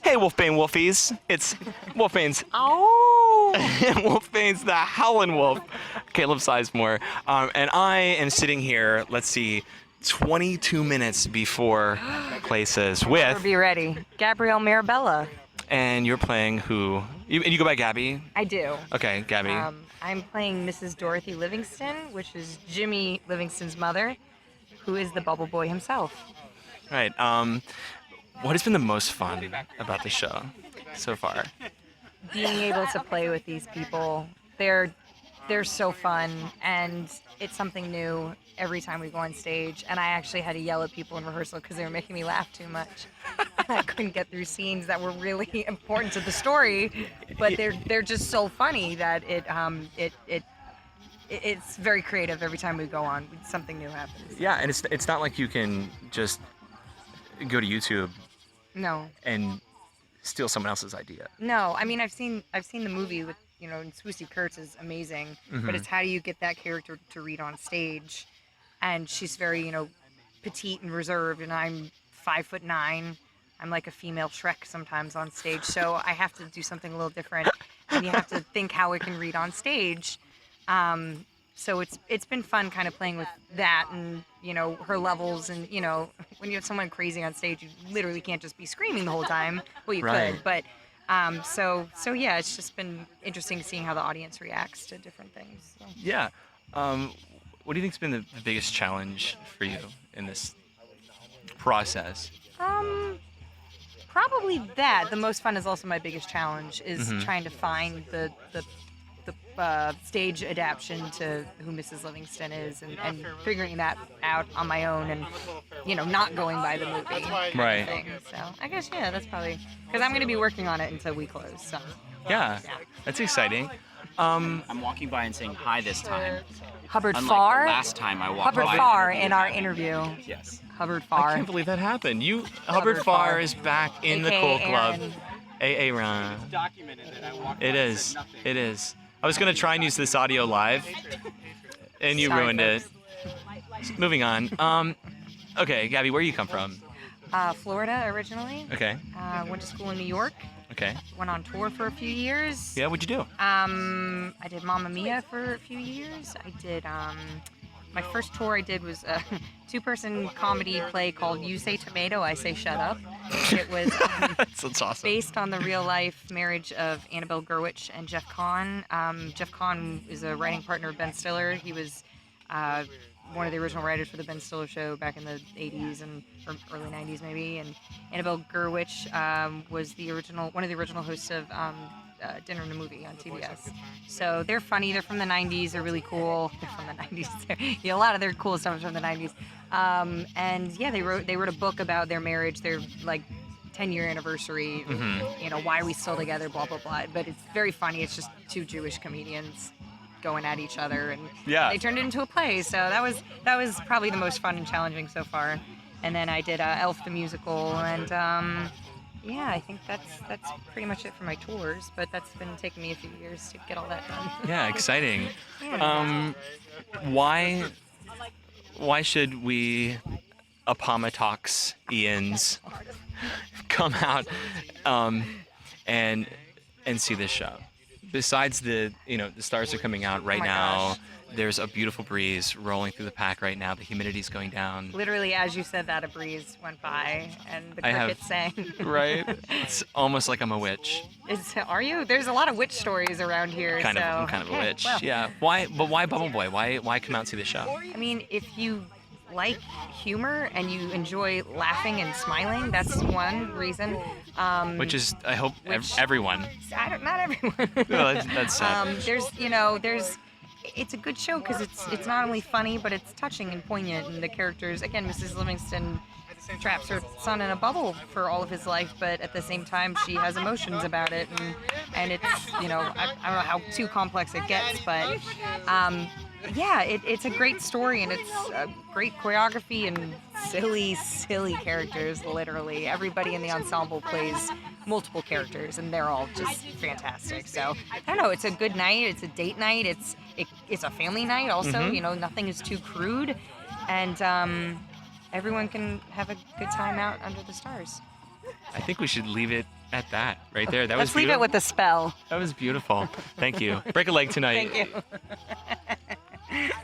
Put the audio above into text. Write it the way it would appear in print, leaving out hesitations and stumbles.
Hey, Wolfbane Wolfies. It's Wolfbane's Oh. Wolfbane's the Howlin Wolf, Caleb Sizemore. And I am sitting here, let's see, 22 minutes before places with... Be ready. Gabrielle Mirabella. And you're playing who? You go by Gabby? I do. Okay, Gabby. I'm playing Mrs. Dorothy Livingston, which is Jimmy Livingston's mother, who is the Bubble Boy himself. Right. What has been the most fun about the show so far? Being able to play with these people. They're so fun, and it's something new every time we go on stage. And I actually had to yell at people in rehearsal because they were making me laugh too much. I couldn't get through scenes that were really important to the story, but they're just so funny that it's very creative every time we go on. Something new happens. Yeah, and it's not like you can just go to YouTube. No. And steal someone else's idea. No, I mean I've seen the movie with and Swoosie Kurtz is amazing, but it's how do you get that character to read on stage, and she's very petite and reserved, and I'm 5'9". I'm like a female Shrek sometimes on stage, so I have to do something a little different, and you have to think how it can read on stage. So it's been fun kind of playing with that and her levels, and when you have someone crazy on stage, you literally can't just be screaming the whole time. Well, you could, but so yeah, it's just been interesting seeing how the audience reacts to different things. So. Yeah. What do you think's been the biggest challenge for you in this process? Probably that. The most fun is also my biggest challenge is trying to find the stage adaptation to who Mrs. Livingston is, and figuring that out on my own, and not going by the movie. Right. Thing. So I guess that's probably because I'm going to be working on it until we close. So. Yeah, that's exciting. I'm walking by and saying hi this time. Hubbard Unlike Farr. the last time I walked Hubbard by. Farr in our interview. Yes. Hubbard I Farr. can't believe that happened. Hubbard Farr is back in the Cool Club. Aaron. Ron. Documented that I walked It is. It is. I was going to try and use this audio live, and you Sorry, ruined it. folks. Moving on. Okay, Gabby, where you come from? Florida originally. Okay. Went to school in New York. Okay. Went on tour for a few years. Yeah, what'd you do? I did Mamma Mia for a few years. I did my first tour I did was a two-person comedy play called You Say Tomato, I Say Shut Up. It was That's awesome. based on the real-life marriage of Annabelle Gurwitch and Jeff Kahn. Jeff Kahn is a writing partner of Ben Stiller. He was one of the original writers for the Ben Stiller show back in the 80s and or early 90s maybe. And Annabelle Gurwitch was one of the original hosts of Dinner and a Movie on TBS. So they're funny. They're from the 90s. They're really cool. They're from the 90s. A lot of their cool stuff is from the 90s. And yeah, they wrote a book about their marriage. Their 10-year anniversary. Why are we still together? Blah blah blah. But it's very funny. It's just two Jewish comedians going at each other, and they turned it into a play. So that was probably the most fun and challenging so far. And then I did Elf the musical, and I think that's pretty much it for my tours. But that's been taking me a few years to get all that done. Yeah, exciting. Yeah. Why should we Appomattox Ians come out and see this show? Besides the stars are coming out right now. Gosh. There's a beautiful breeze rolling through the pack right now. The humidity's going down. Literally, as you said that, a breeze went by and the crickets sang. Right? It's almost like I'm a witch. Are you? There's a lot of witch stories around here. I'm kind of a witch. Well, Yeah. Why Bubble Boy? Why come out and see the show? I mean, if you like humor and you enjoy laughing and smiling, that's one reason. Which is, I hope, everyone. Not everyone. No, that's sad. It's a good show because it's not only funny, but it's touching and poignant. And the characters, again, Mrs. Livingston traps her son in a bubble for all of his life, but at the same time, she has emotions about it, and it's I don't know how too complex it gets, but it's a great story, and it's a great choreography and silly characters. Literally, everybody in the ensemble plays multiple characters, and they're all just fantastic. So I don't know. It's a good night. It's a date night. It's a family night. Also, nothing is too crude, and everyone can have a good time out under the stars. I think we should leave it at that right there. That Let's was leave it beautiful. with the spell. That was beautiful. Thank you. Break a leg tonight. Thank you.